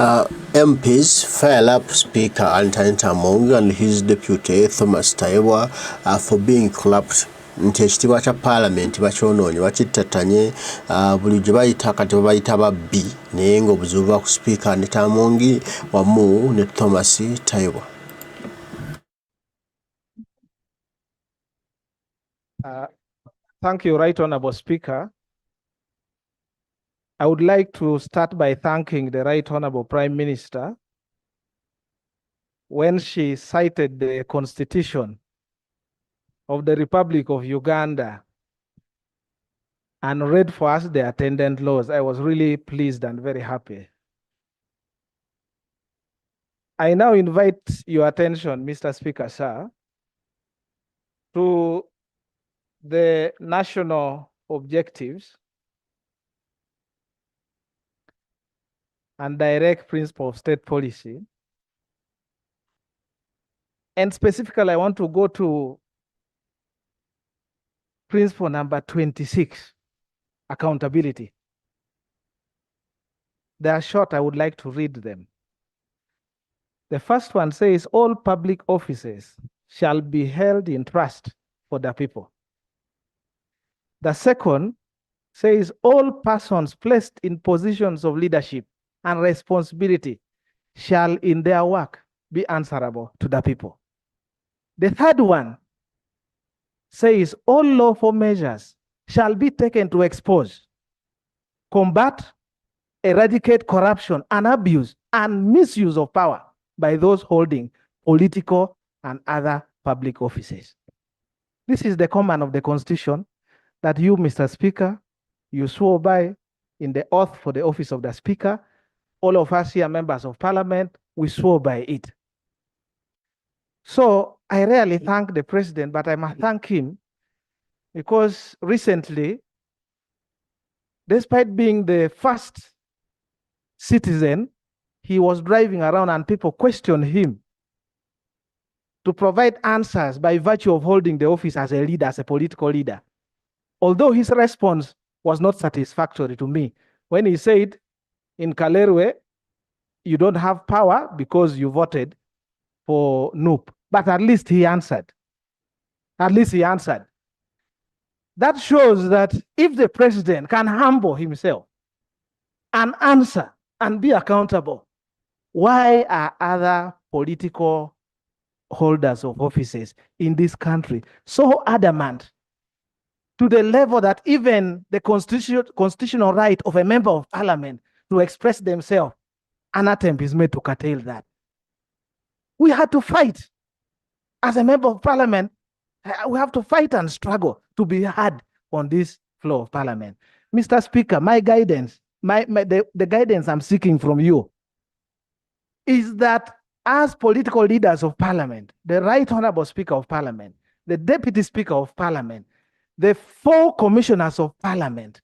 MPs file up Speaker Amongi and his deputy Thomas Taiwa for being corrupt. Nti ekitiibwa kya Palamenti bakyonoonye bakittatanye bulijjo bayita kati babayita babbi naye ng'obuzibu bwa ku Speaker Amongi wamu ne Thomas Taiwa. Thank you, Right Honourable Speaker. I would like to start by thanking the Right Honourable Prime Minister when she cited the Constitution of the Republic of Uganda and read for us the attendant laws. I was really pleased and very happy. I now invite your attention, Mr. Speaker, sir, to the national objectives and direct principle of state policy. And specifically, I want to go to principle number 26, accountability. They are short, I would like to read them. The first one says, all public offices shall be held in trust for the people. The second says, all persons placed in positions of leadership and responsibility shall in their work be answerable to the people. The third one says, all lawful measures shall be taken to expose, combat, eradicate corruption and abuse and misuse of power by those holding political and other public offices. This is the command of the Constitution that you, Mr. Speaker, you swore by in the oath for the office of the Speaker. All of us here, members of Parliament, we swore by it. So I rarely thank the President, but I must thank him because recently, despite being the first citizen, he was driving around and people questioned him to provide answers by virtue of holding the office as a leader, as a political leader. Although his response was not satisfactory to me when he said, in Kalerwe, you don't have power because you voted for NUP. But at least he answered. At least he answered. That shows that if the president can humble himself and answer and be accountable, why are other political holders of offices in this country so adamant to the level that even the constitutional right of a member of Parliament to express themselves, an attempt is made to curtail that? We had to fight. As a member of Parliament, we have to fight and struggle to be heard on this floor of Parliament. Mr. Speaker, my guidance, the guidance I'm seeking from you is that as political leaders of Parliament, the Right Honourable Speaker of Parliament, the Deputy Speaker of Parliament, the 4 commissioners of Parliament,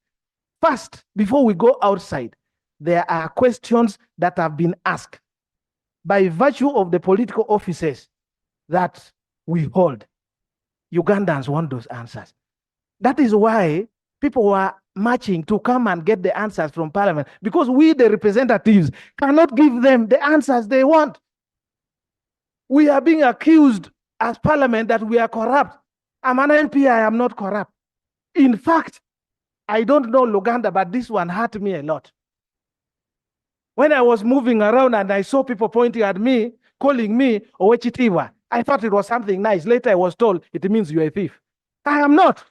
first, before we go outside, there are questions that have been asked by virtue of the political offices that we hold. Ugandans want those answers. That is why people were marching to come and get the answers from Parliament, because we, the representatives, cannot give them the answers they want. We are being accused as Parliament that we are corrupt. I'm an MP, I am not corrupt. In fact, I don't know Luganda, but this one hurt me a lot. When I was moving around and I saw people pointing at me, calling me Owechitiwa, I thought it was something nice. Later I was told it means you're a thief. I am not.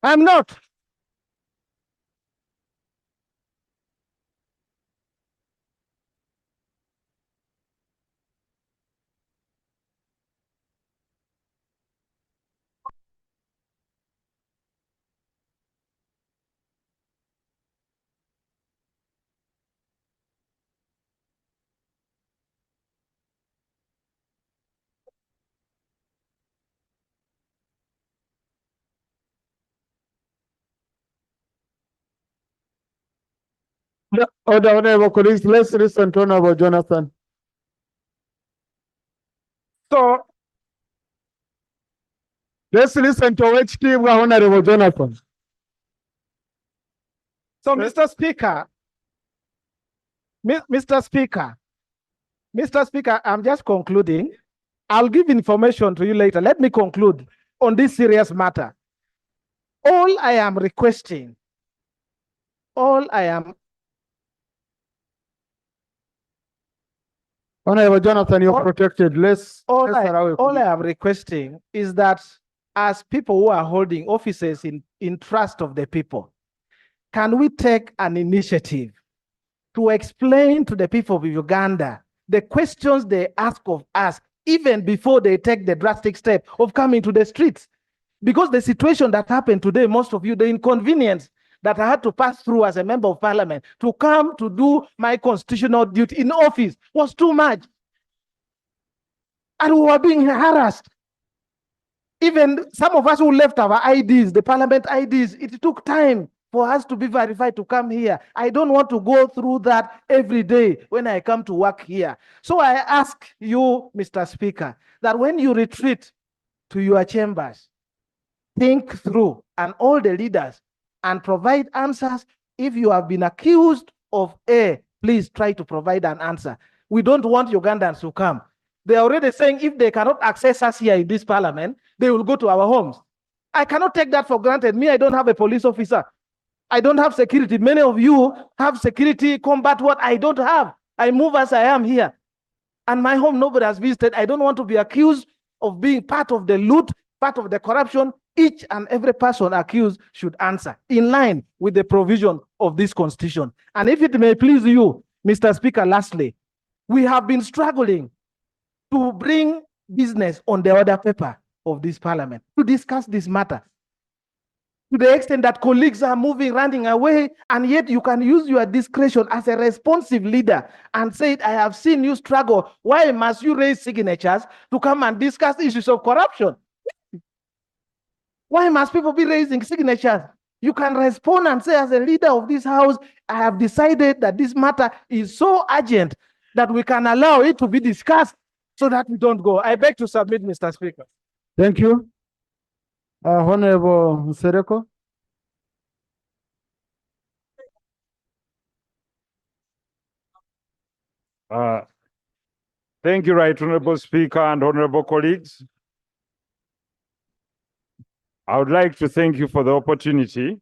I'm not. Order, honorable colleagues, let's listen to Honorable Jonathan. So, let's listen to HT Honorable Jonathan. So, Mr. Speaker, Mr. Speaker, I'm just concluding. I'll give information to you later. Let me conclude on this serious matter. All I am requesting, Honorable Jonathan, you're protected. all I am requesting is that as people who are holding offices in trust of the people, can we take an initiative to explain to the people of Uganda the questions they ask of us even before they take the drastic step of coming to the streets? Because the situation that happened today, most of you, the inconvenience that I had to pass through as a member of parliament to come to do my constitutional duty in office was too much. And we were being harassed. Even some of us who left our IDs, the parliament IDs, it took time for us to be verified to come here. I don't want to go through that every day when I come to work here. So I ask you, Mr. Speaker, that when you retreat to your chambers, think through, and all the leaders, and provide answers. If you have been accused of A, please try to provide an answer. We don't want Ugandans to come. They're already saying if they cannot access us here in this parliament, they will go to our homes. I cannot take that for granted. Me, I don't have a police officer. I don't have security. Many of you have security, combat what I don't have. I move as I am here. And my home, nobody has visited. I don't want to be accused of being part of the loot, part of the corruption. Each and every person accused should answer in line with the provision of this constitution. And if it may please you, Mr. Speaker, lastly, we have been struggling to bring business on the order paper of this parliament to discuss this matter, to the extent that colleagues are moving, running away, and yet you can use your discretion as a responsive leader and say, I have seen you struggle. Why must you raise signatures to come and discuss issues of corruption? Why must people be raising signatures? You can respond and say, as a leader of this house, I have decided that this matter is so urgent that we can allow it to be discussed so that we don't go. I beg to submit, Mr. Speaker. Thank you. Honorable Nsereko. Thank you, Right Honorable Speaker and honorable colleagues. I would like to thank you for the opportunity.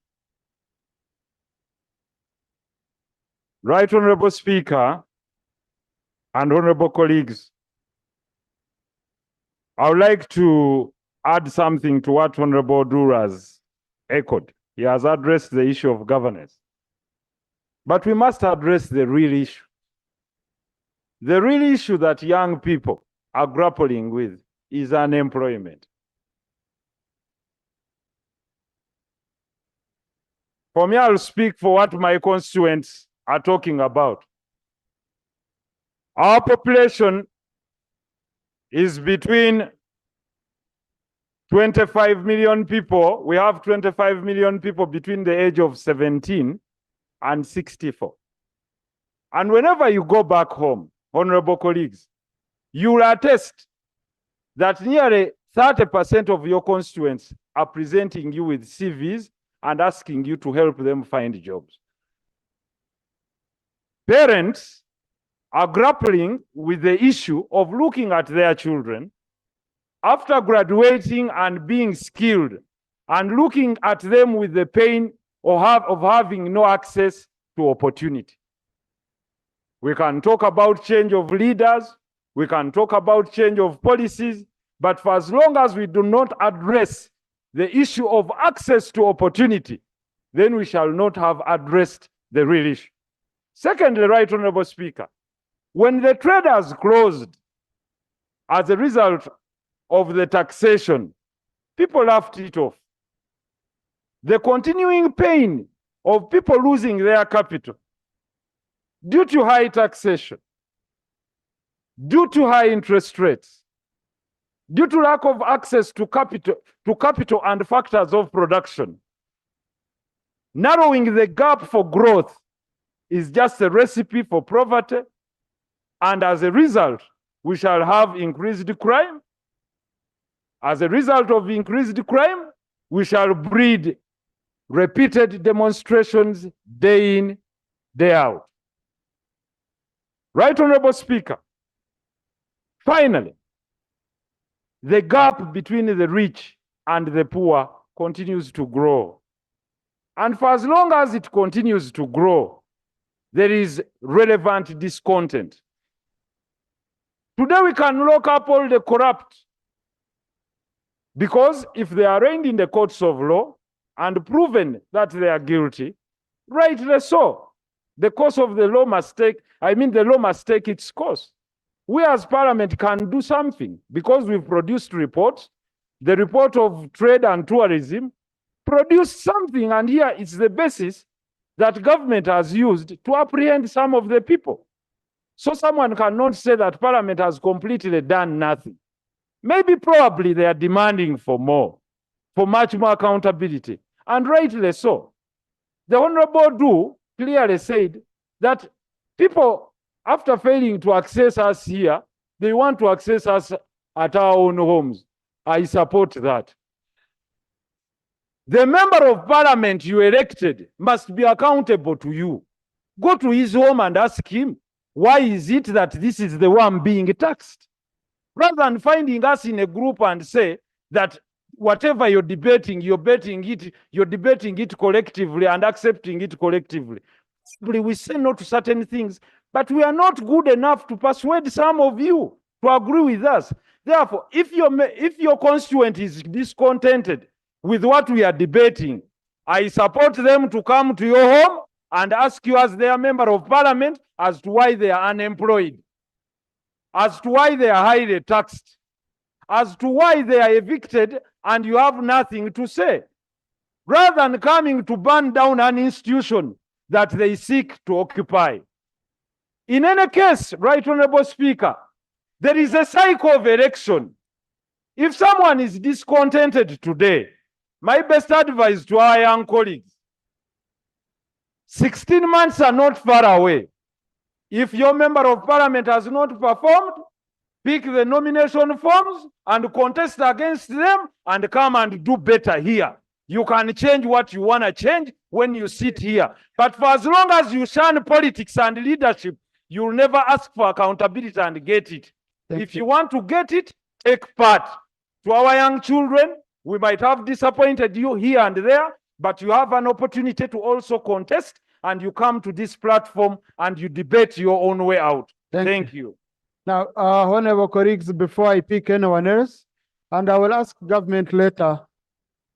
Right Honorable Speaker and honorable colleagues, I would like to add something to what Honorable Dura has echoed. He has addressed the issue of governance. But we must address the real issue. The real issue that young people are grappling with is unemployment. For me, I'll speak for what my constituents are talking about. Our population is between 25 million people. We have 25 million people between the age of 17 and 64. And whenever you go back home, honorable colleagues, you will attest that nearly 30% of your constituents are presenting you with CVs and asking you to help them find jobs. Parents are grappling with the issue of looking at their children after graduating and being skilled and looking at them with the pain of having no access to opportunity. We can talk about change of leaders, we can talk about change of policies, but for as long as we do not address the issue of access to opportunity, then we shall not have addressed the real issue. Secondly, Right Honorable Speaker, when the traders closed as a result of the taxation, people laughed it off. The continuing pain of people losing their capital due to high taxation, due to high interest rates, due to lack of access to capital and factors of production, narrowing the gap for growth is just a recipe for poverty, and as a result, we shall have increased crime. As a result of increased crime, we shall breed repeated demonstrations day in, day out. Right Honorable Speaker, finally, the gap between the rich and the poor continues to grow. And for as long as it continues to grow, there is relevant discontent. Today we can lock up all the corrupt, because if they are arraigned in the courts of law and proven that they are guilty, rightly so, the course of the law must take, the law must take its course. We as Parliament can do something because we've produced reports. The report of trade and tourism produced something, and here it's the basis that government has used to apprehend some of the people. So someone cannot say that Parliament has completely done nothing. Maybe probably they are demanding for more, for much more accountability, and rightly so. The Honorable Du clearly said that people, after failing to access us here, they want to access us at our own homes. I support that. The member of parliament you elected must be accountable to you. Go to his home and ask him, why is it that this is the one being taxed? Rather than finding us in a group and say that whatever you're debating it collectively and accepting it collectively. We say no to certain things, but we are not good enough to persuade some of you to agree with us. Therefore, if your constituent is discontented with what we are debating, I support them to come to your home and ask you as their member of parliament as to why they are unemployed, as to why they are highly taxed, as to why they are evicted and you have nothing to say, rather than coming to burn down an institution that they seek to occupy. In any case, Right Honorable Speaker, there is a cycle of election. If someone is discontented today, my best advice to our young colleagues, 16 months are not far away. If your member of parliament has not performed, pick the nomination forms and contest against them and come and do better here. You can change what you want to change when you sit here. But for as long as you shun politics and leadership, you'll never ask for accountability and get it. If you want to get it, take part. To our young children, we might have disappointed you here and there, but you have an opportunity to also contest, and you come to this platform and you debate your own way out. Thank you. Now, honorable colleagues, before I pick anyone else, and I will ask government later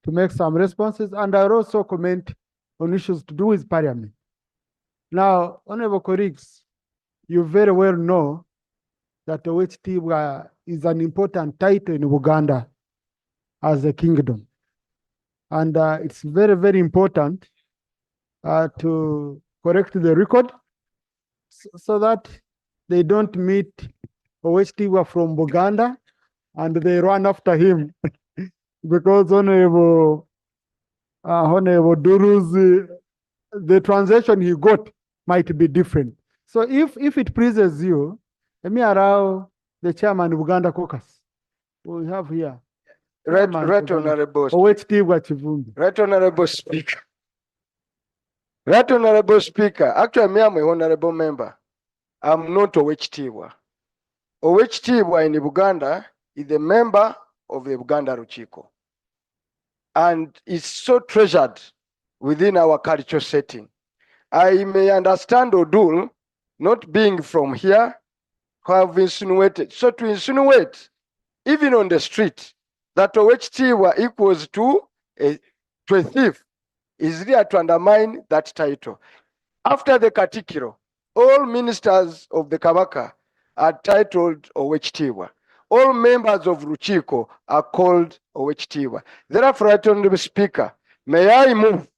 to make some responses, and I will also comment on issues to do with parliament. Now, honorable colleagues, you very well know that the Owech is an important title in Uganda as a kingdom. And it's very, very important to correct the record so that they don't meet Owech from Buganda and they run after him because Honorable Duru's, the translation he got might be different. So if it pleases you, let me allow the chairman of Uganda caucus. We have here. Right Honorable Speaker. Right Honorable Speaker. Actually, me, I'm an honorable member. I'm not Owech. Owech in Uganda is a member of the Uganda Ruchiko. And is so treasured within our cultural setting. I may understand Odul not being from here, have insinuated. So to insinuate, even on the street, that Owech equals to a thief is there to undermine that title. After the Katikiro, all ministers of the Kabaka are titled Owech. All members of Ruchiko are called Owech. Therefore, Right Honorable Speaker, may I move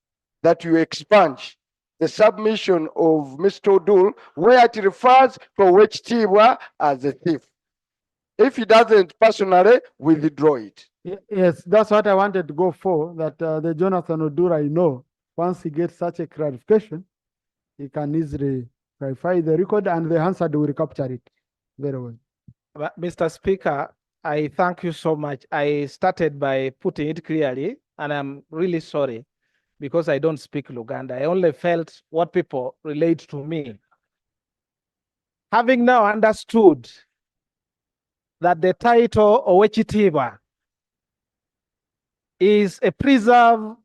that you expunge the submission of Mr. Odul where it refers to Owech as a thief. If he doesn't personally, withdraw it. Yes, that's what I wanted to go for, that the Jonathan Odura, I know, once he gets such a clarification, he can easily clarify the record and the answer will recapture it very well. But Mr. Speaker, I thank you so much. I started by putting it clearly, and I'm really sorry because I don't speak Luganda. I only felt what people relate to me. Having now understood that the title Owechitiba is a preserve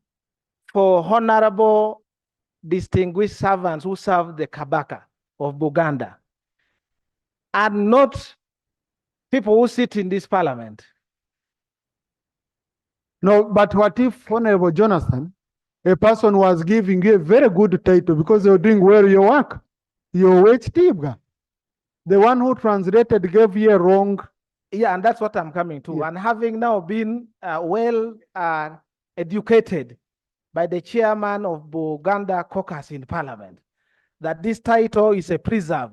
for honorable distinguished servants who serve the Kabaka of Buganda, and not people who sit in this parliament. No, but what if, Honorable Jonathan, a person was giving you a very good title because you're doing well your work? Your Owechitiba. The one who translated gave you a wrong. Yeah, and that's what I'm coming to. Yeah. And having now been well educated by the chairman of Buganda caucus in parliament, that this title is a preserve.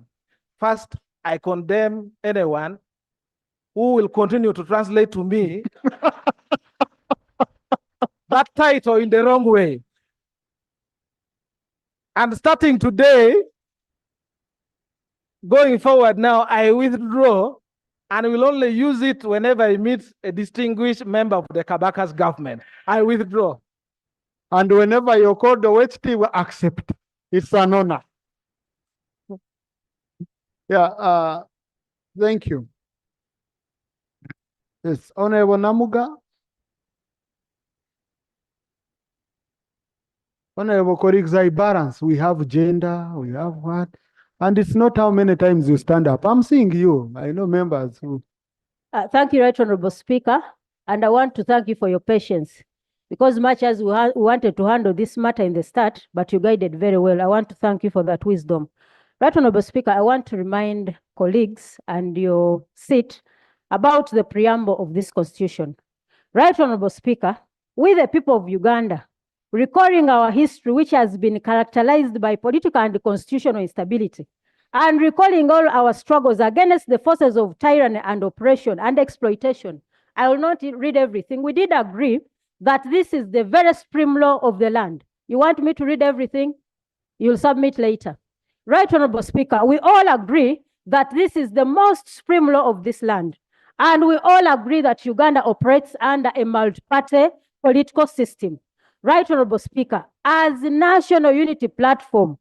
First, I condemn anyone who will continue to translate to me that title in the wrong way. And starting today, going forward now, I withdraw and will only use it whenever I meet a distinguished member of the Kabaka's government. I withdraw. And whenever you're called Owechitiba, accept. It's an honor. Yeah, thank you. Yes, Honorable Namuga. Honorable colleagues, I balance. We have gender, we have what? And it's not how many times you stand up. I'm seeing you. I know members who. Thank you, Right Honorable Speaker. And I want to thank you for your patience. Because much as we wanted to handle this matter in the start, but you guided very well. I want to thank you for that wisdom. Right Honorable Speaker, I want to remind colleagues and your seat about the preamble of this constitution. Right Honorable Speaker, we the people of Uganda, recalling our history, which has been characterized by political and constitutional instability, and recalling all our struggles against the forces of tyranny and oppression and exploitation. I will not read everything. We did agree that this is the very supreme law of the land. You want me to read everything? You'll submit later. Right Honorable Speaker, we all agree that this is the most supreme law of this land. And we all agree that Uganda operates under a multi-party political system. Right Honorable Speaker, as a national unity platform,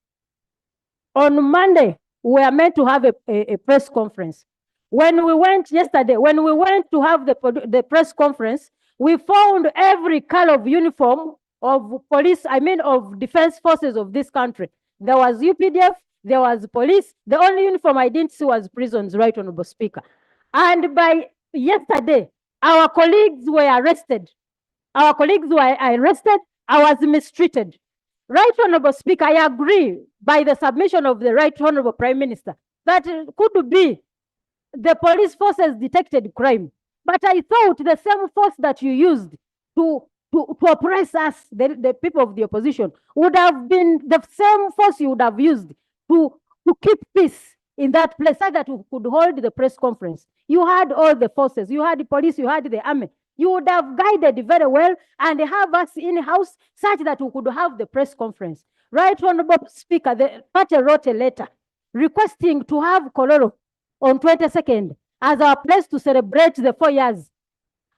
on Monday, we are meant to have a press conference. When we went yesterday, when we went to have the press conference, we found every color of uniform of police, of defense forces of this country. There was UPDF, there was police. The only uniform I didn't see was prisons, Right Honorable Speaker. And by yesterday, our colleagues were arrested. Our colleagues were arrested. I was mistreated. Right Honorable Speaker, I agree by the submission of the Right Honorable Prime Minister that could be the police forces detected crime. But I thought the same force that you used to oppress us, the people of the opposition, would have been the same force you would have used to keep peace in that place so that we could hold the press conference. You had all the forces. You had the police, you had the army. You would have guided very well and have us in-house such that we could have the press conference. Right Honorable Speaker, the party wrote a letter requesting to have Kololo on 22nd as our place to celebrate the 4 years.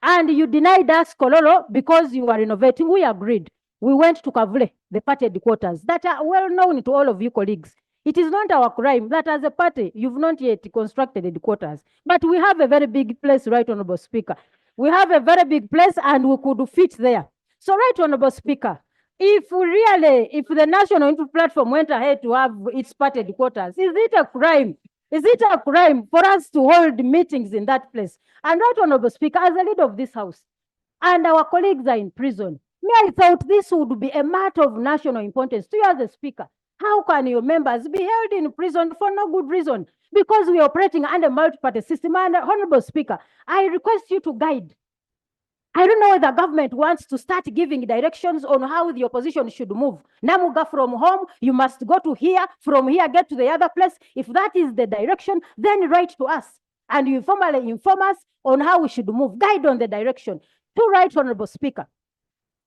And you denied us Kololo because you were innovating. We agreed. We went to Kavule, the party headquarters that are well known to all of you colleagues. It is not our crime that as a party, you've not yet constructed headquarters. But we have a very big place, Right Honorable Speaker. We have a very big place and we could fit there. So, Right Honorable Speaker, if the National Unity Platform went ahead to have its party headquarters, is it a crime? Is it a crime for us to hold meetings in that place? And Right Honorable Speaker, as a leader of this House, and our colleagues are in prison, I thought this would be a matter of national importance to you as a Speaker. How can your members be held in prison for no good reason? Because we are operating under a multi-party system. And Honorable Speaker, I request you to guide. I don't know whether government wants to start giving directions on how the opposition should move. Namuga from home, you must go to here, from here get to the other place. If that is the direction, then write to us. And you formally inform us on how we should move. Guide on the direction. To Right Honorable Speaker,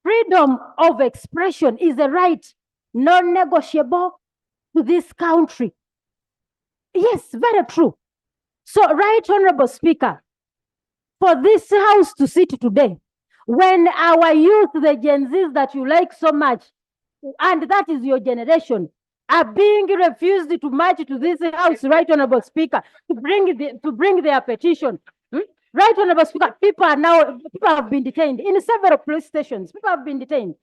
freedom of expression is a right non-negotiable to this country. Yes, very true. So, Right Honorable Speaker, for this House to sit today, when our youth, the Gen Zs that you like so much, and that is your generation, are being refused to march to this house, Right Honorable Speaker, to bring their petition. Right Honorable Speaker, people have been detained in several police stations. People have been detained.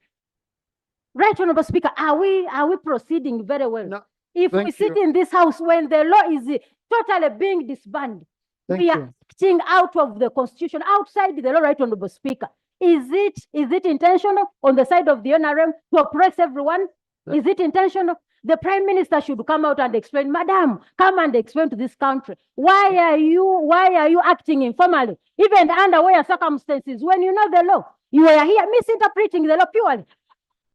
Right Honorable Speaker, are we proceeding very well? No, if we sit in this house when the law is totally being disbanded, we are acting out of the constitution, outside the law, Right Honorable Speaker. Is it intentional on the side of the NRM to oppress everyone? Is it intentional? The Prime Minister should come out and explain, Madam, come and explain to this country. Why are you acting informally, even under where circumstances, when you know the law? You are here misinterpreting the law purely.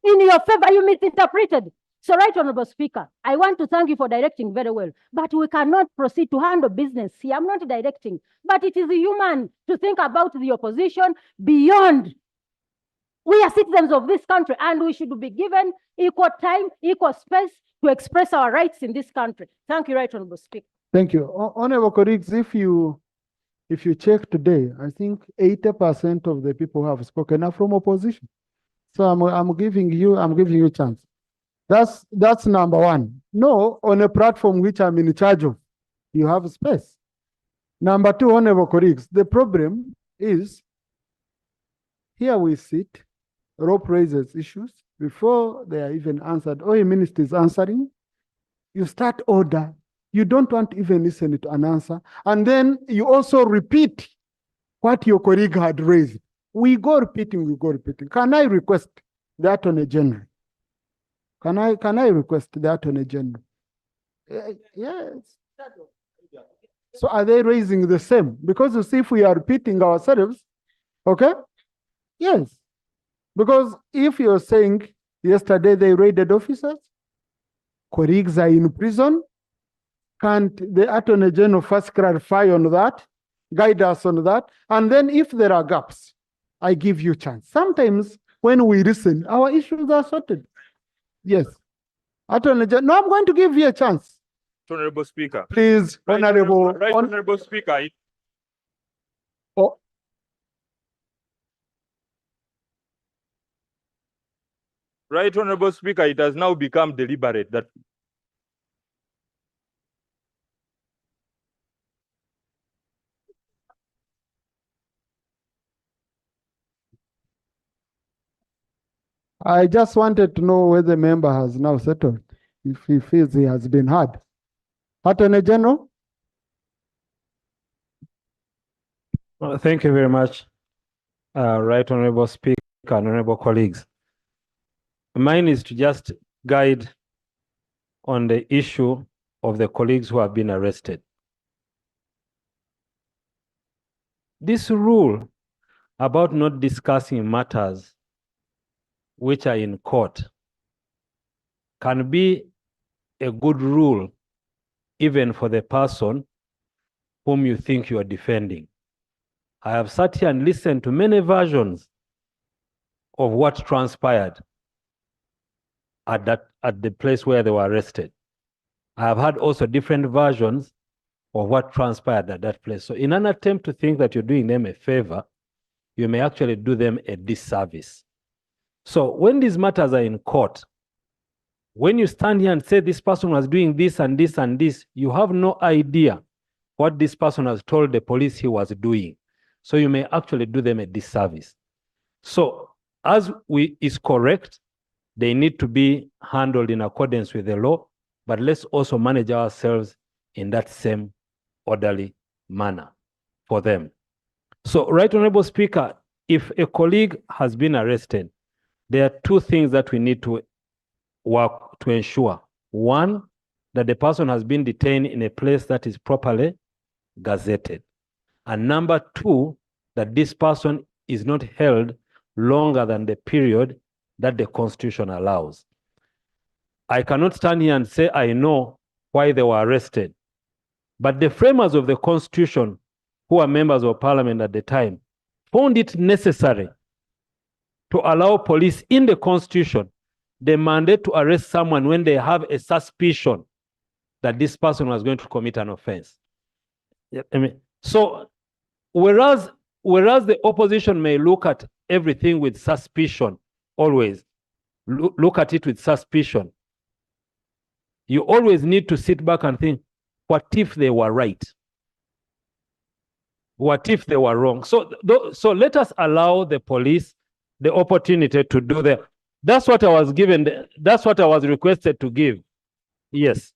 In your favor, you misinterpreted. So, Right Honorable Speaker, I want to thank you for directing very well, but we cannot proceed to handle business here. I'm not directing, but it is human to think about the opposition beyond. We are citizens of this country, and we should be given equal time, equal space to express our rights in this country. Thank you, Right Honorable Speaker. Thank you. Honorable colleagues, if you check today, I think 80% of the people who have spoken are from opposition. So I'm giving you a chance. That's number one. No, on a platform which I'm in charge of, you have space. Number two, honorable colleagues, the problem is here we sit, Rope raises issues before they are even answered. Or a minister is answering, you start order. You don't want to even listen to an answer. And then you also repeat what your colleague had raised. We go repeating. Can I request the Attorney General? Can I request the Attorney General? Yes. So are they raising the same? Because you see, if we are repeating ourselves, okay? Yes. Because if you're saying yesterday they raided officers, colleagues are in prison, can't the Attorney General first clarify on that, guide us on that? And then if there are gaps, I give you a chance. Sometimes when we listen, our issues are sorted. Yes. Attorney General, no, I'm going to give you a chance. Honorable Speaker. Please, Honorable. Honorable Speaker. Oh. Right Honorable Speaker, it has now become deliberate that I just wanted to know whether the member has now settled, if he feels he has been heard. Attorney General? Well, thank you very much, Right Honorable Speaker and honorable colleagues. Mine is to just guide on the issue of the colleagues who have been arrested. This rule about not discussing matters which are in court can be a good rule even for the person whom you think you are defending. I have sat here and listened to many versions of what transpired at the place where they were arrested. I have had also different versions of what transpired at that place. So in an attempt to think that you're doing them a favor, you may actually do them a disservice. So when these matters are in court, when you stand here and say this person was doing this and this and this, you have no idea what this person has told the police he was doing. So you may actually do them a disservice. So as is correct, they need to be handled in accordance with the law, but let's also manage ourselves in that same orderly manner for them. So, Right Honorable Speaker, if a colleague has been arrested, there are two things that we need to work to ensure. One, that the person has been detained in a place that is properly gazetted. And number two, that this person is not held longer than the period that the Constitution allows. I cannot stand here and say I know why they were arrested, but the framers of the Constitution, who are members of Parliament at the time, found it necessary to allow police in the Constitution the mandate to arrest someone when they have a suspicion that this person was going to commit an offense. So whereas the opposition may look at everything with suspicion, always look at it with suspicion, You always need to sit back and think, what if they were right? What if they were wrong? So let us allow the police the opportunity to do that. That's what I was given. That's what I was requested to give. Yes.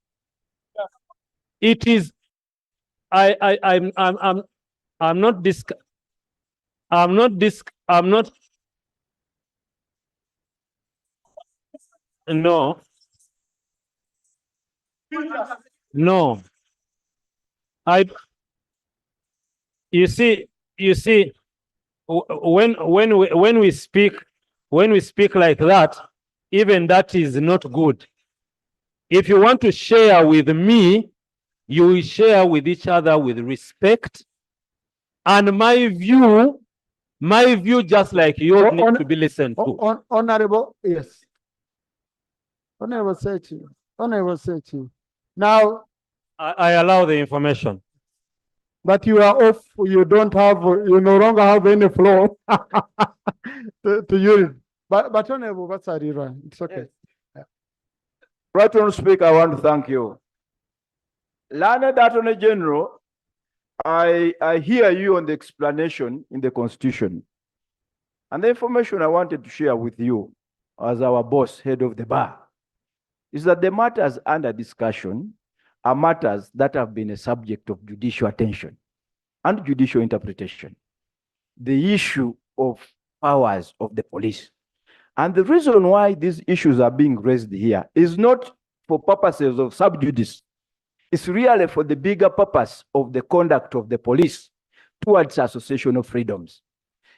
It is. I'm not no. No. You see, when we speak like that, even that is not good. If you want to share with me, you will share with each other with respect. And my view, just like yours, needs to be listened to. Honorable, yes. Honorable Sechi. Honorable Sechi. Now, I allow the information. but you are off, you don't have, you no longer have any floor to use. But Honorable Batsarira, it's okay. Yes. Right, Honorable Speaker, I want to thank you. Learned Attorney General, I hear you on the explanation in the Constitution. And the information I wanted to share with you as our boss, head of the bar, is that the matters under discussion are matters that have been a subject of judicial attention and judicial interpretation. The issue of powers of the police. And the reason why these issues are being raised here is not for purposes of sub judice. It's really for the bigger purpose of the conduct of the police towards association of freedoms.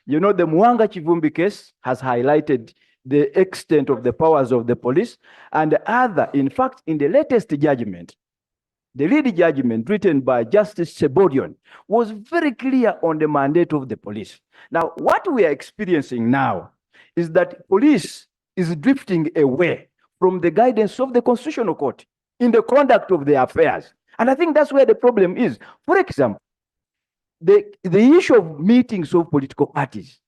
You know, the Mwanga Chivumbi case has highlighted the extent of the powers of the police and other, in fact, in the latest judgment, the lead judgment written by Justice Sebodion was very clear on the mandate of the police. Now, what we are experiencing now is that police is drifting away from the guidance of the Constitutional Court in the conduct of their affairs. And I think that's where the problem is. For example, the issue of meetings of political parties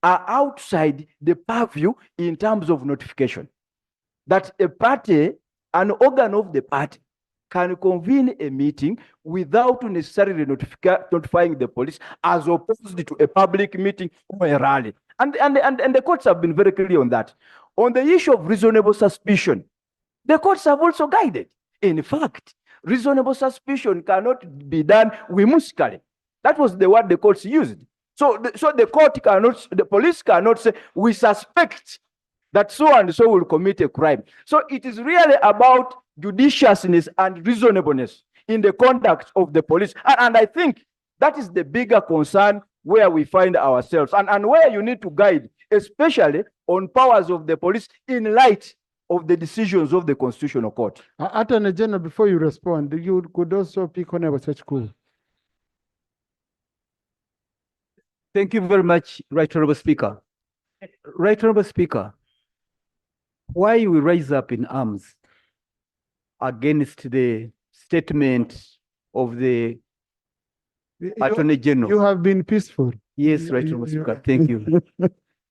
are outside the purview in terms of notification. That a party, an organ of the party, can convene a meeting without necessarily notifying the police, as opposed to a public meeting or a rally. And the courts have been very clear on that. On the issue of reasonable suspicion, the courts have also guided. In fact, reasonable suspicion cannot be done whimsically. That was the word the courts used. So the court cannot, the police cannot say, we suspect that so and so will commit a crime. So it is really about judiciousness and reasonableness in the conduct of the police. And I think that is the bigger concern where we find ourselves and where you need to guide, especially on powers of the police in light of the decisions of the Constitutional Court. Attorney General, before you respond, you could also pick on such cool. Thank you very much, Right Honorable Speaker. Right Honorable Speaker, why we rise up in arms against the statement of the Attorney General? You have been peaceful. Yes, Right Honorable Speaker. Thank you.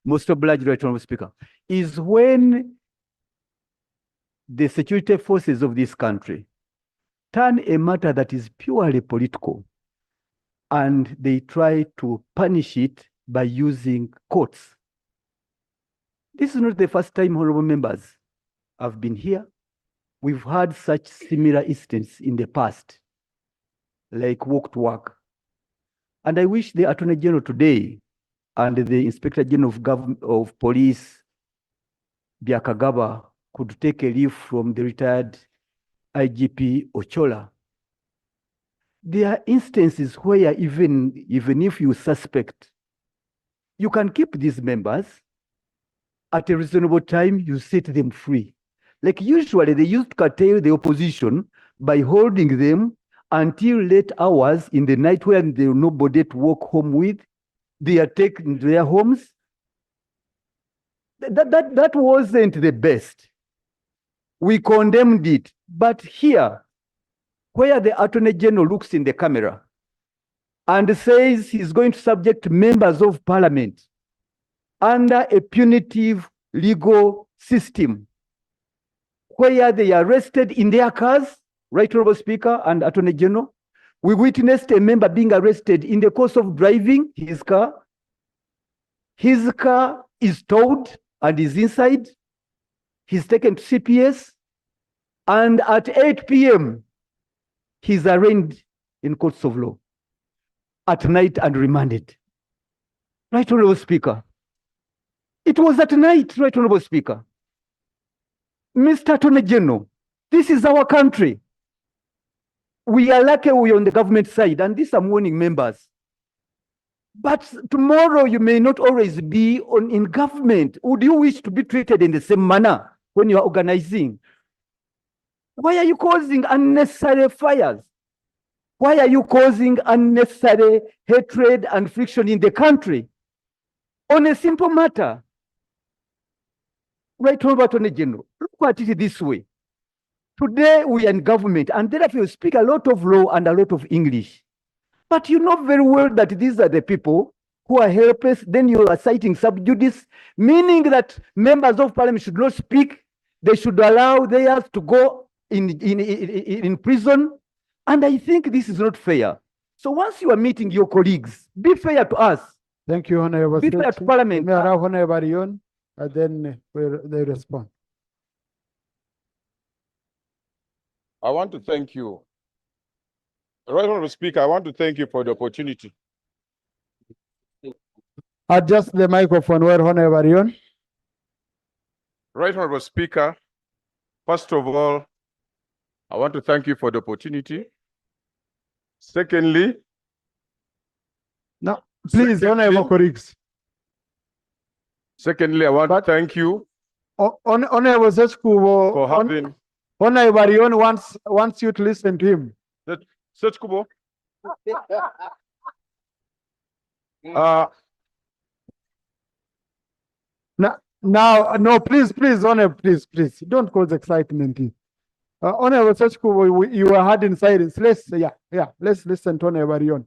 Most obliged, Right Honorable Speaker. Is when the security forces of this country turn a matter that is purely political and they try to punish it by using courts. This is not the first time, honorable members, I've been here. We've had such similar instances in the past, like walk to work. And I wish the Attorney General today and the Inspector General of Police, Byakagaba, could take a leaf from the retired IGP Ochola. There are instances where even if you suspect, you can keep these members at a reasonable time, you set them free. Like usually they used to curtail the opposition by holding them until late hours in the night when there was nobody to walk home with. They are taken to their homes. That wasn't the best. We condemned it. But here, where the Attorney General looks in the camera and says he's going to subject members of Parliament under a punitive legal system, where they arrested in their cars, Right Honorable Speaker and Attorney General. We witnessed a member being arrested in the course of driving his car. His car is towed and is inside. He's taken to CPS. And at 8 p.m., he's arraigned in courts of law at night and remanded. Right Honorable Speaker. It was at night, Right Honorable Speaker. Mr. Attorney General, this is our country. We are lucky we're on the government side, and these are warning members. But tomorrow you may not always be in government. Would you wish to be treated in the same manner when you are organizing? Why are you causing unnecessary fires? Why are you causing unnecessary hatred and friction in the country? On a simple matter, Right Honorable Attorney General, look at it this way. Today we are in government, and therefore you speak a lot of law and a lot of English. But you know very well that these are the people who are helpless. Then you are citing sub judice, meaning that members of parliament should not speak. They should allow theirs to go in prison. And I think this is not fair. So once you are meeting your colleagues, be fair to us. Thank you, Honorable. Be fair to Parliament. May I have Honorable Yon, and then they respond. I want to thank you. Right Honorable Speaker, I want to thank you for the opportunity. Adjust the microphone where Honorable Yon. Right Honorable Speaker, first of all, I want to thank you for the opportunity. Secondly, No, please, Honorable colleagues. Secondly, I want to thank you Honorable Sechkubo, for having Honorable Yon wants you to listen to him. Sechkubo. Now, no, please, Honorable, please, don't cause excitement. Honorable Sechkubo, you are hard in silence. Let's listen to Honorable Yon.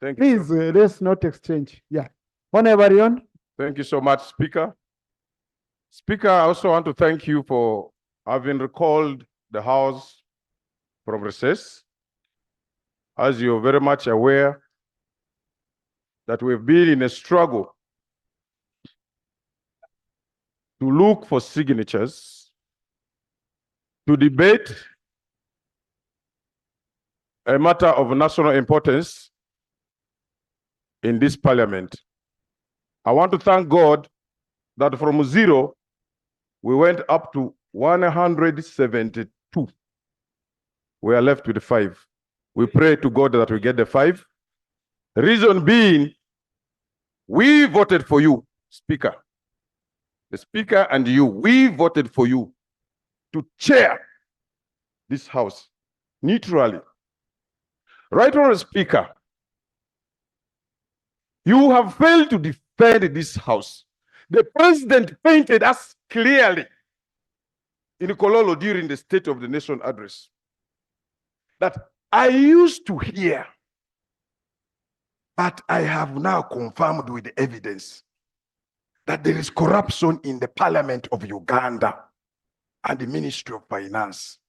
Thank you. Please, let's not exchange. Yeah, Honorable Yon. Thank you so much, Speaker. Speaker, I also want to thank you for having recalled the House from recess. As you're very much aware that we've been in a struggle to look for signatures to debate a matter of national importance in this parliament. I want to thank God that from 0, we went up to 172. We are left with 5. We pray to God that we get the 5. Reason being, we voted for you, Speaker. The Speaker and you, we voted for you to chair this House neutrally. Right Honorable Speaker, you have failed to defend this House. The President painted us clearly in Kololo during the State of the Nation address that I used to hear, but I have now confirmed with the evidence that there is corruption in the Parliament of Uganda and the Ministry of Finance.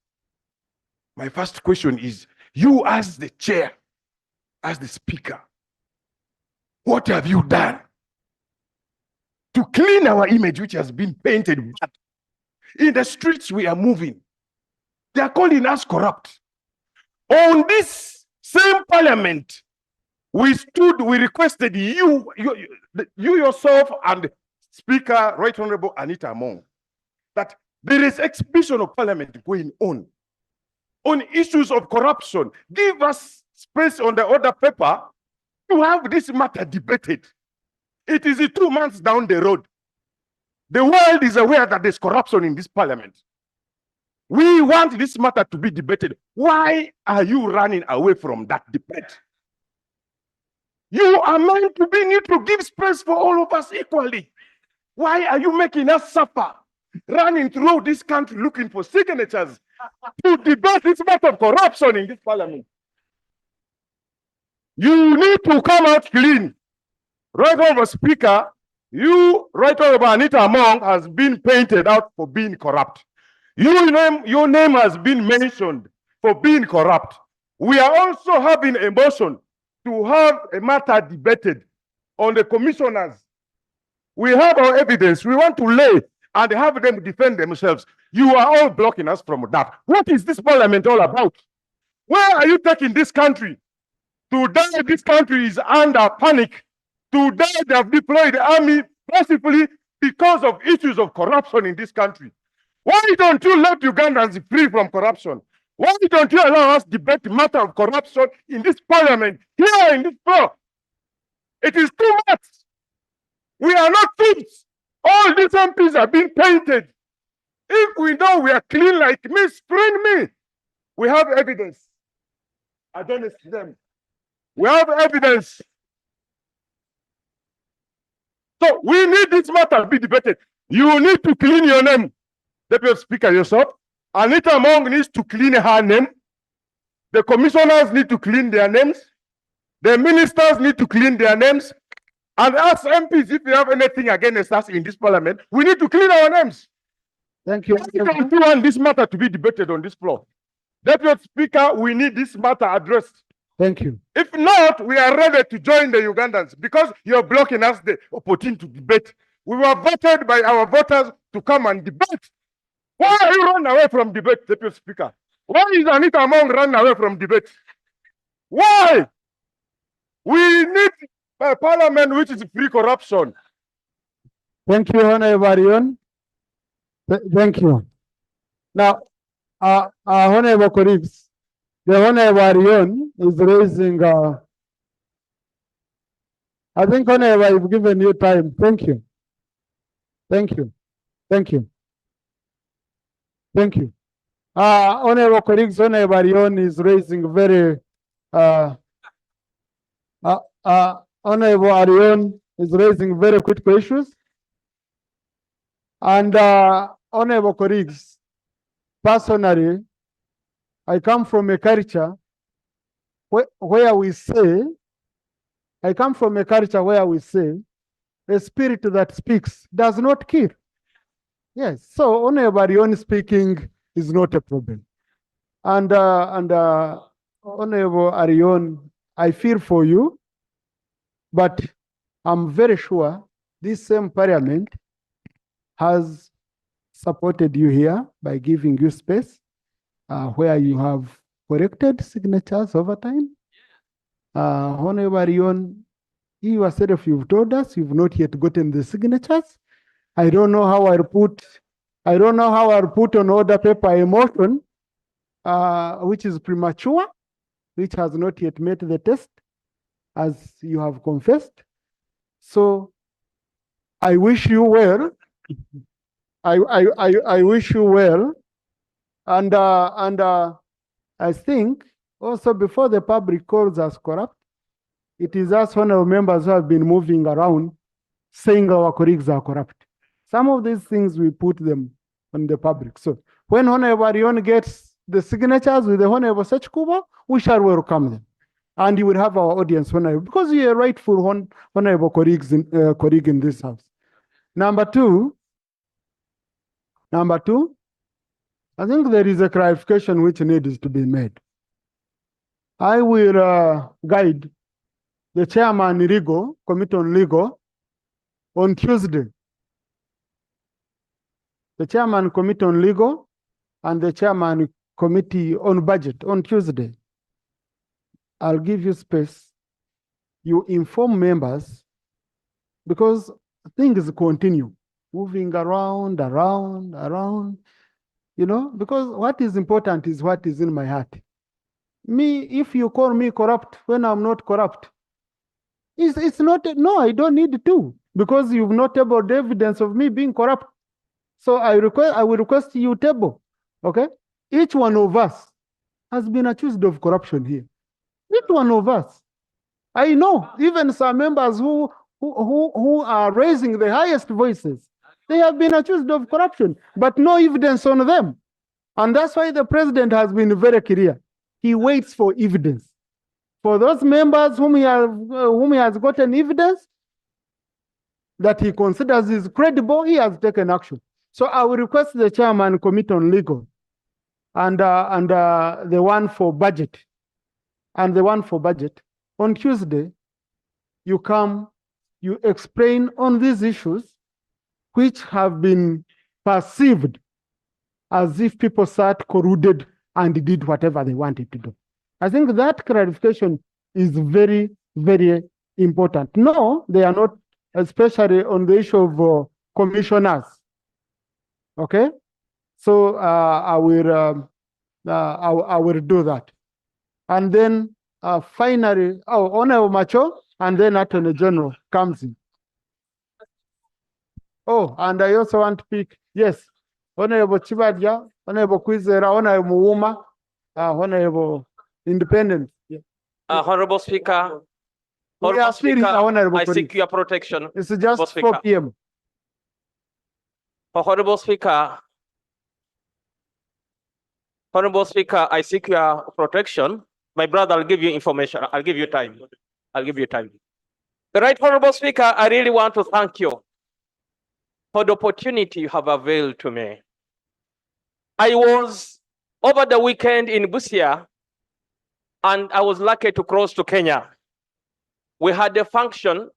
My first question is, you as the chair, as the Speaker, what have you done to clean our image, which has been painted bad? In the streets we are moving, they are calling us corrupt. On this same parliament, we requested you yourself and Speaker, Right Honorable Anita Among, that there is exhibition of parliament going on issues of corruption. Give us space on the order paper to have this matter debated. It is 2 months down the road. The world is aware that there's corruption in this parliament. We want this matter to be debated. Why are you running away from that debate? You are meant to be neutral, give space for all of us equally. Why are you making us suffer, running through this country looking for signatures to debate this matter of corruption in this parliament? You need to come out clean. Right Honorable Speaker, you, Right Honorable Anita Among, has been painted out for being corrupt. Your name has been mentioned for being corrupt. We are also having a motion to have a matter debated on the commissioners. We have our evidence. We want to lay and have them defend themselves. You are all blocking us from that. What is this parliament all about? Where are you taking this country? Today, this country is under panic. Today, they have deployed the army possibly because of issues of corruption in this country. Why don't you let Ugandans free from corruption? Why don't you allow us debate the matter of corruption in this parliament, here in this floor? It is too much. We are not thieves. All these MPs have been painted. If we know we are clean like me, screen me. We have evidence against them. We have evidence. So we need this matter to be debated. You need to clean your name. Deputy Speaker yourself. Anita Among needs to clean her name. The commissioners need to clean their names. The ministers need to clean their names. And us MPs, if you have anything against us in this parliament, we need to clean our names. Thank you. We don't want this matter to be debated on this floor. Deputy Speaker, we need this matter addressed. Thank you. If not, we are ready to join the Ugandans because you're blocking us the opportunity to debate. We were voted by our voters to come and debate. Why are you running away from debate, Deputy Speaker? Why is Anita Among running away from debate? Why? We need a parliament which is free corruption. Thank you, Honorable Arion. Thank you. Now, Honorable colleagues, the Honorable Arion is raising, I think Honorable, I've given you time. Thank you. Thank you. Thank you. Thank you. Honorable colleagues, Honorable Arion is raising very, Honorable Arion is raising very critical issues. And honorable colleagues, personally, I come from a culture where we say, a spirit that speaks does not kill. Yes, so Honorable Arion speaking is not a problem. And Honorable Arion, I feel for you, but I'm very sure this same parliament has supported you here by giving you space where you have collected signatures over time. Honorable Arion, you yourself, you've told us you've not yet gotten the signatures. I don't know how I'll put on order paper a motion which is premature, which has not yet met the test, as you have confessed. So I wish you well. I wish you well. And I think also before the public calls us corrupt, it is us honorable members who have been moving around saying our colleagues are corrupt. Some of these things we put them on the public. So when Honorable Arion gets the signatures with the Honorable Sechkubo, we shall welcome them. And you will have our audience, Honorable, because you are rightful honorable colleague in this house. Number two, I think there is a clarification which needs to be made. I will guide the chairman legal, committee on legal, on Tuesday. The chairman committee on legal and the chairman committee on budget on Tuesday. I'll give you space. You inform members because things continue moving around, you know, because what is important is what is in my heart. Me, if you call me corrupt when I'm not corrupt, it's not, no, I don't need to, because you've not tabled evidence of me being corrupt. So I will request you table, okay? Each one of us has been accused of corruption here. Each one of us. I know, even some members who are raising the highest voices, they have been accused of corruption, but no evidence on them. And that's why the president has been very clear. He waits for evidence. For those members whom he has gotten evidence that he considers is credible, he has taken action. So I will request the chairman Committee on Legal and the one for budget on Tuesday, you come, you explain on these issues which have been perceived as if people sat colluded and did whatever they wanted to do. I think that clarification is very, very important. No, they are not, especially on the issue of commissioners. Okay, so I will do that, and then finally, Honorable Macho, and then Attorney General comes in. Oh, and I also want to pick, yes, Honorable Chibadya, Honorable Kwizera, Honorable Muwuma, Honorable Independent. Yeah. Honorable Speaker, We are still here, Honorable I seek colleague. your protection. It's just 4 p.m. Honorable Speaker, I seek your protection. My brother, I'll give you information. I'll give you time. The Right Honorable Speaker, I really want to thank you for the opportunity you have availed to me. I was over the weekend in Busia, and I was lucky to cross to Kenya. We had a function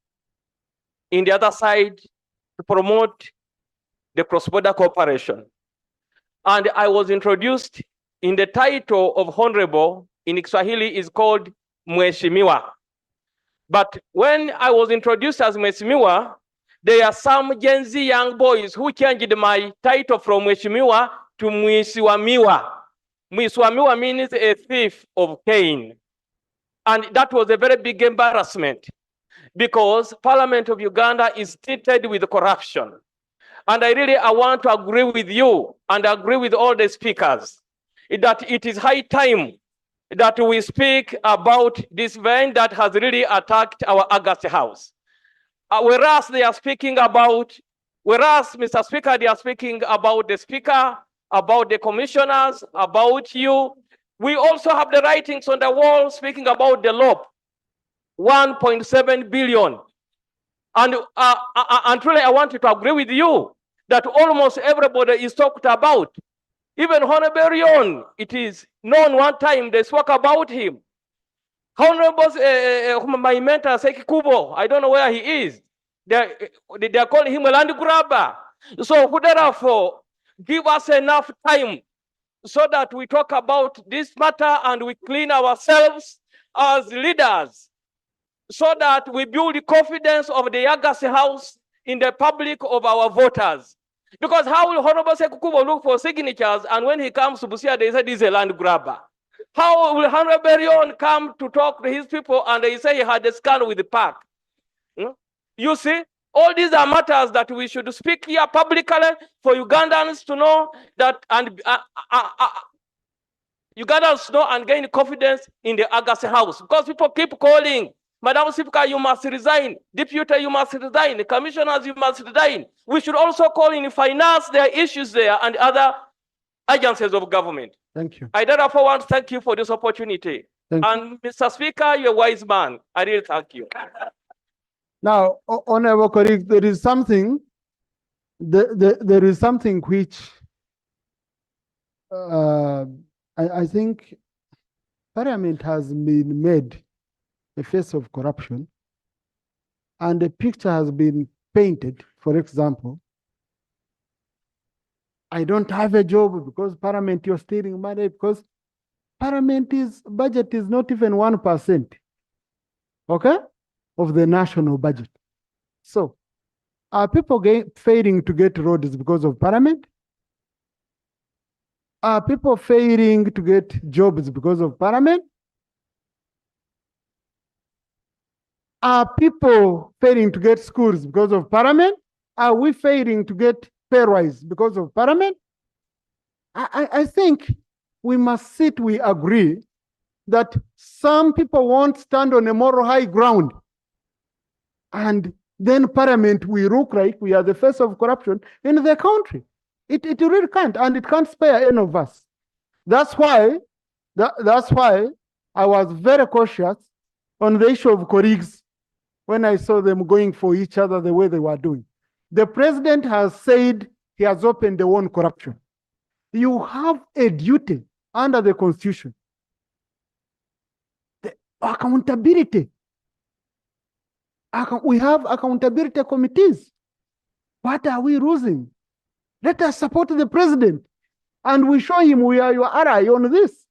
in the other side to promote the cross-border cooperation. And I was introduced in the title of Honorable in Kiswahili is called Mheshimiwa. But when I was introduced as Mheshimiwa, there are some Gen Z young boys who changed my title from Mheshimiwa to Mwisiwamiwa. Mwisiwamiwa means a thief of Cain. And that was a very big embarrassment because Parliament of Uganda is tainted with corruption. And I want to agree with you and agree with all the speakers that it is high time that we speak about this event that has really attacked our August House. Whereas they are speaking about, Mr. Speaker, they are speaking about the Speaker, about the commissioners, about you. We also have the writings on the wall speaking about the law, 1.7 billion. And truly I wanted to agree with you that almost everybody is talked about. Even Honorable Rion, it is known one time they spoke about him. Honorable, my mentor, Seki Kubo, I don't know where he is. They are calling him a land grabber. So therefore, give us enough time so that we talk about this matter and we clean ourselves as leaders so that we build the confidence of the August House in the public of our voters. Because how will Honorable Sekukubo look for signatures and when he comes to Busia, they say he's a land grabber? How will Honorable Rion come to talk to his people and they say he had a scan with the park? You see, all these are matters that we should speak here publicly for Ugandans to know that and Ugandans know and gain confidence in the August House. Because people keep calling, Madam Speaker, you must resign. Deputy, you must resign. Commissioners, you must resign. We should also call in finance their issues there and other agencies of government. Thank you. I therefore want to thank you for this opportunity. And Mr. Speaker, you're a wise man. I really thank you. Now, Honorable colleague, there is something which I think Parliament has been made a face of corruption, and a picture has been painted. For example, I don't have a job because Parliament you're stealing money, because Parliament's budget is not even 1%, okay, of the national budget. So, are people failing to get roads because of Parliament? Are people failing to get jobs because of Parliament? Are people failing to get schools because of Parliament? Are we failing to get pay rise because of Parliament? I think we must we agree that some people won't stand on a moral high ground. And then Parliament, we look like we are the face of corruption in the country. It really can't, and it can't spare any of us. That's why I was very cautious on the issue of colleagues when I saw them going for each other the way they were doing. The president has said he has opened the one corruption. You have a duty under the Constitution. The accountability. We have accountability committees. What are we losing? Let us support the president and we show him we are your ally on this.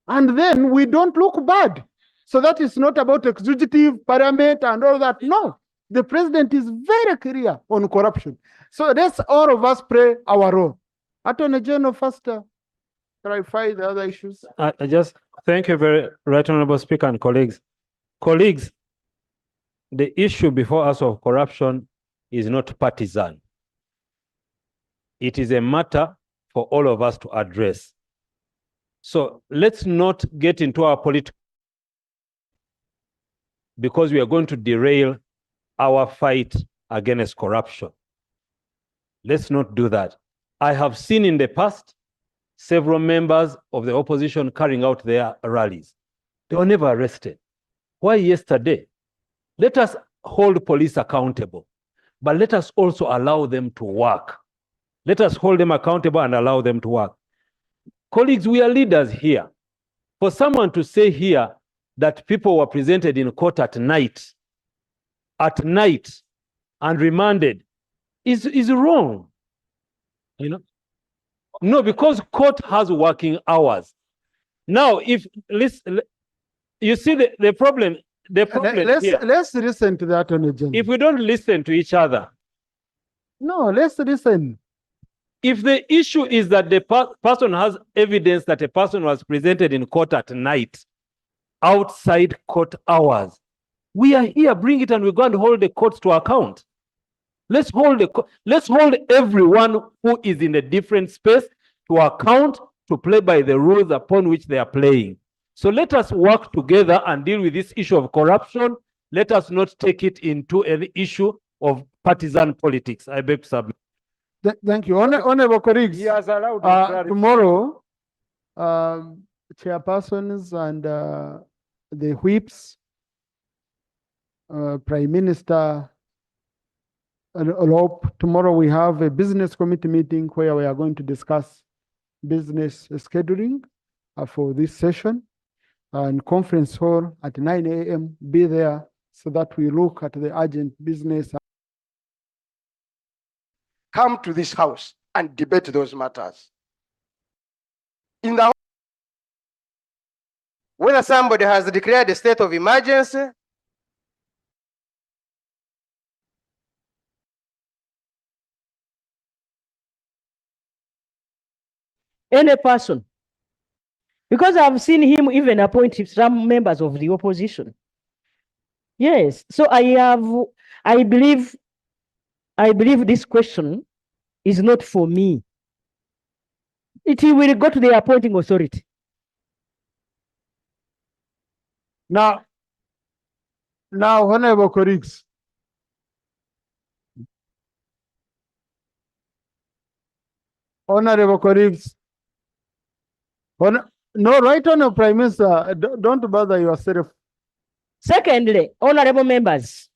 And then we don't look bad. So that is not about executive, parliament, and all that. No, the president is very clear on corruption. So let's all of us play our role. Attorney General, first clarify the other issues. I just thank you very right, Honorable Speaker and colleagues. Colleagues, the issue before us of corruption is not partisan. It is a matter for all of us to address. So let's not get into our political, because we are going to derail our fight against corruption. Let's not do that. I have seen in the past several members of the opposition carrying out their rallies. They were never arrested. Why yesterday? Let us hold police accountable, but let us also allow them to work. Let us hold them accountable and allow them to work. Colleagues, we are leaders here. For someone to say here that people were presented in court at night, and remanded is wrong. You know? No, because court has working hours. Now, if listen, you see the problem. Let's listen to the Attorney General. If we don't listen to each other. No, let's listen. If the issue is that the person has evidence that a person was presented in court at night, outside court hours, we are here, bring it, and we're going to hold the courts to account. Let's hold everyone who is in a different space to account, to play by the rules upon which they are playing. So let us work together and deal with this issue of corruption. Let us not take it into an issue of partisan politics. I beg to submit. Thank you. Honorable colleagues, He has allowed clarity. tomorrow, chairpersons and the whips, Prime Minister tomorrow we have a business committee meeting where we are going to discuss business scheduling for this session, and conference hall at 9 a.m. Be there so that we look at the urgent business. Come to this house and debate those matters. In the whether somebody has declared a state of emergency, any person, because I've seen him even appoint some members of the opposition. Yes, so I believe this question is not for me. It will go to the appointing authority. Now, honorable colleagues, no, right, Honorable Prime Minister, don't bother yourself. Secondly, honorable members,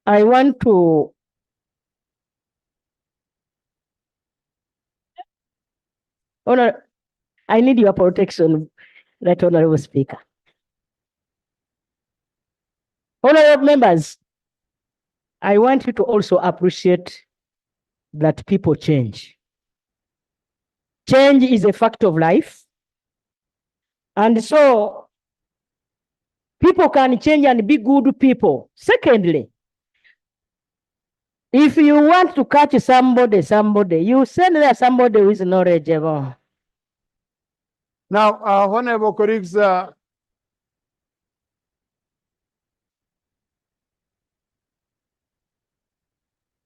I want to I need your protection, right, Honorable Speaker. Honorable members, I want you to also appreciate that people change. Change is a fact of life. And so people can change and be good people. Secondly, if you want to catch somebody, you send there somebody who is knowledgeable. Now, honorable colleagues,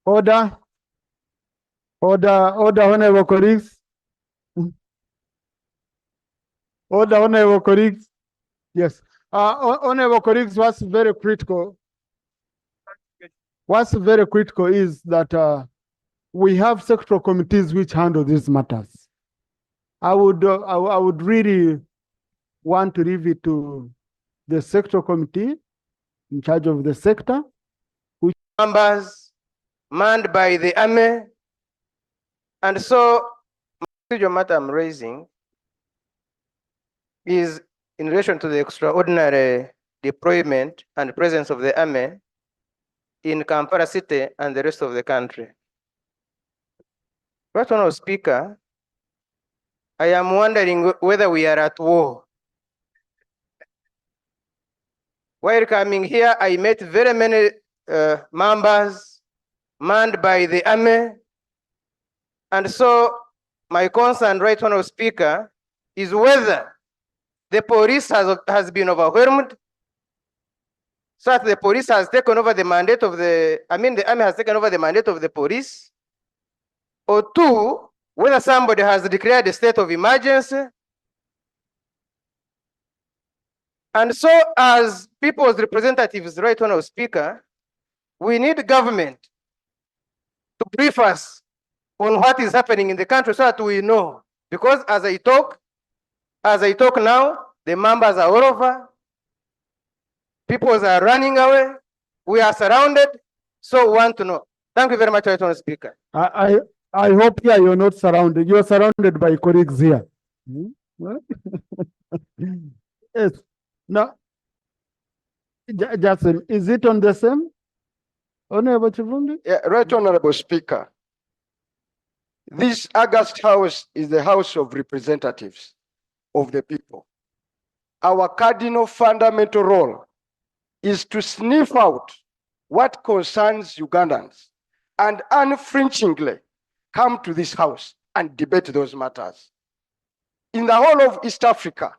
order, honorable colleagues. Order, honorable colleagues. Yes. Honorable colleagues, what's very critical is that we have sectoral committees which handle these matters. I would really want to leave it to the sector committee in charge of the sector, which members manned by the army. And so, the matter I'm raising is in relation to the extraordinary deployment and presence of the army in Kampala City and the rest of the country. Right, Honourable Speaker, I am wondering whether we are at war. While coming here, I met very many members manned by the army. And so my concern, right, Honourable Speaker, is whether the police has been overwhelmed, so that the police has taken over the mandate of the army has taken over the mandate of the police, or two, whether somebody has declared a state of emergency. And so, as people's representatives, right, Honourable Speaker, we need government to brief us on what is happening in the country so that we know. Because as I talk now, the members are all over, people are running away, we are surrounded, so we want to know. Thank you very much, Honourable Speaker. I hope here you're not surrounded. You're surrounded by colleagues here. Yes. Now, Jackson, is it on the same? Honorable Chivundi? Yeah, right, Honorable Speaker. This August House is the House of Representatives of the people. Our cardinal fundamental role is to sniff out what concerns Ugandans and unflinchingly come to this house and debate those matters. In the whole of East Africa,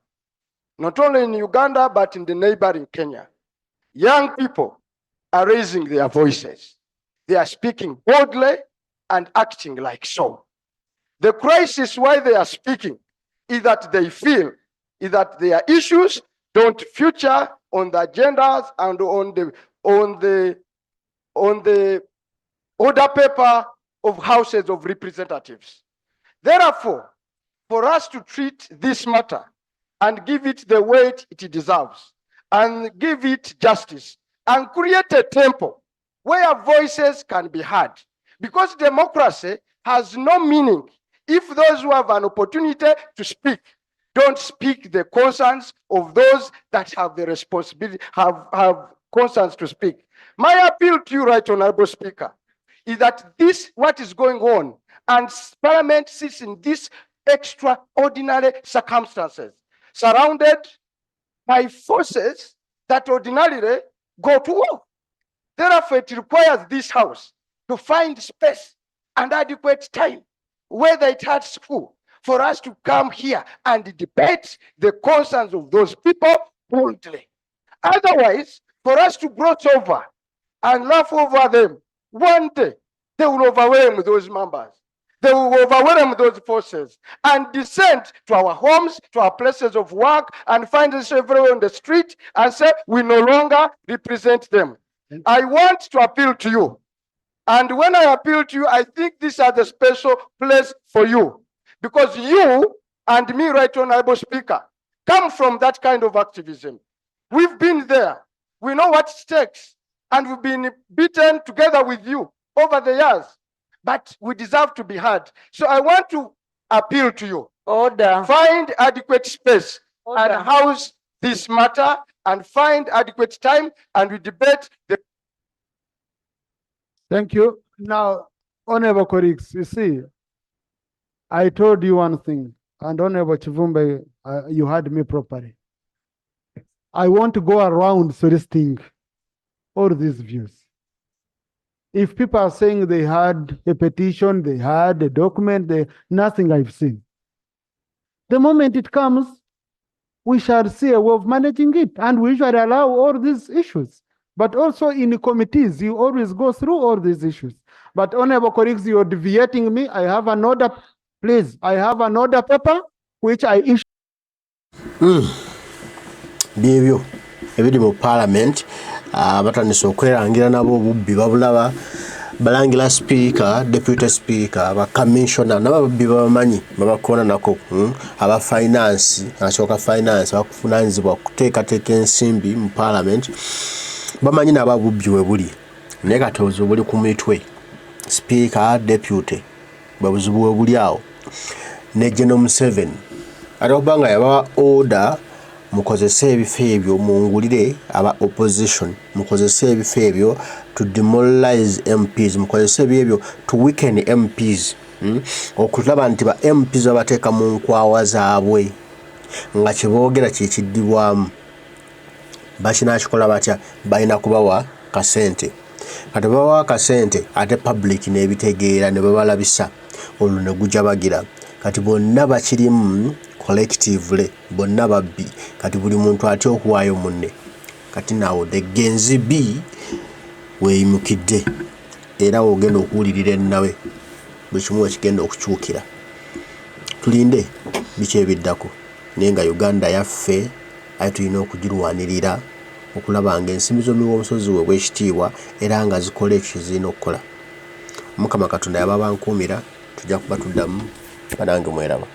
not only in Uganda, but in the neighboring Kenya, young people are raising their voices. They are speaking boldly and acting like so. The crisis why they are speaking is that they feel is that their issues don't feature on the agendas and on the order paper of houses of representatives. Therefore, for us to treat this matter and give it the weight it deserves and give it justice and create a tempo where voices can be heard, because democracy has no meaning if those who have an opportunity to speak don't speak the concerns of those that have the responsibility, have concerns to speak. My appeal to you, right, Honorable Speaker, is that this, what is going on, and Parliament sits in these extraordinary circumstances, surrounded by forces that ordinarily go to war. Therefore, it requires this House to find space and adequate time, whether it has school, for us to come here and debate the concerns of those people boldly. Otherwise, for us to gloss over and laugh over them, one day they will overwhelm those members. They will overwhelm those forces and descend to our homes, to our places of work, and find us everywhere on the street and say, we no longer represent them. I want to appeal to you. And when I appeal to you, I think this is the special place for you. Because you and me, right, Honorable Speaker, come from that kind of activism. We've been there. We know what it takes. And we've been beaten together with you over the years. But we deserve to be heard. So I want to appeal to you. Order. Find adequate space Order. and house this matter and find adequate time and we debate the. Thank you. Now, Honorable colleagues, you see, I told you one thing, and Honorable Chivumbe, you heard me properly. I want to go around soliciting all these views. If people are saying they had a petition, they had a document, nothing I've seen. The moment it comes, we shall see a way of managing it, and we usually allow all these issues. But also in the committees, you always go through all these issues. But honorable colleagues, you're deviating me. I have an order, please. I have an order paper which I issue. Ebyo ebiri mu Parliament abatandise okwerangira nabo obubbi babulaba balangira speaker, deputy speaker, ba commissioner nababbi bamanyi babakona nako aba finance achoka finance bakufunanzibwa kuteekateeka ensimbi mu parliament bamanyi nababubbi we buli naye katozo buli ku mitwe speaker deputy babuzibu we buli awo ne Gen 7 ate obanga yabawa order mukozese ebifo ebyo mungulire aba opposition mukozese ebifo ebyo to demoralize MPs mukozese ebyo to weaken MPs okulaba nti ba MPs abateeka mu nkwawa zaabwe nga kiboogera kikiddibwamu bakinakikola batya balina kubawa kasente kati babawa kasente ate public n'ebitegeera ne babalabisa olwo ne gujja bagira kati bonna bakirimu collectively bonna babbi kati buli muntu atya okuwaayo munne kati naawo the Gen.Z weeyimukidde era ogenda okuwulirira ennawe buli kimu ekigenda okukyukira tulinde biki ebiddako naye nga Uganda yaffe aye tulina okugirwanirira okulaba nga ensimbi z'omulimu omusozi we bwekitiibwa era nga zikola ekyo zirina okukola Mukama Katonda yaba bankuumira tujja kuba tuddamu banange mweraba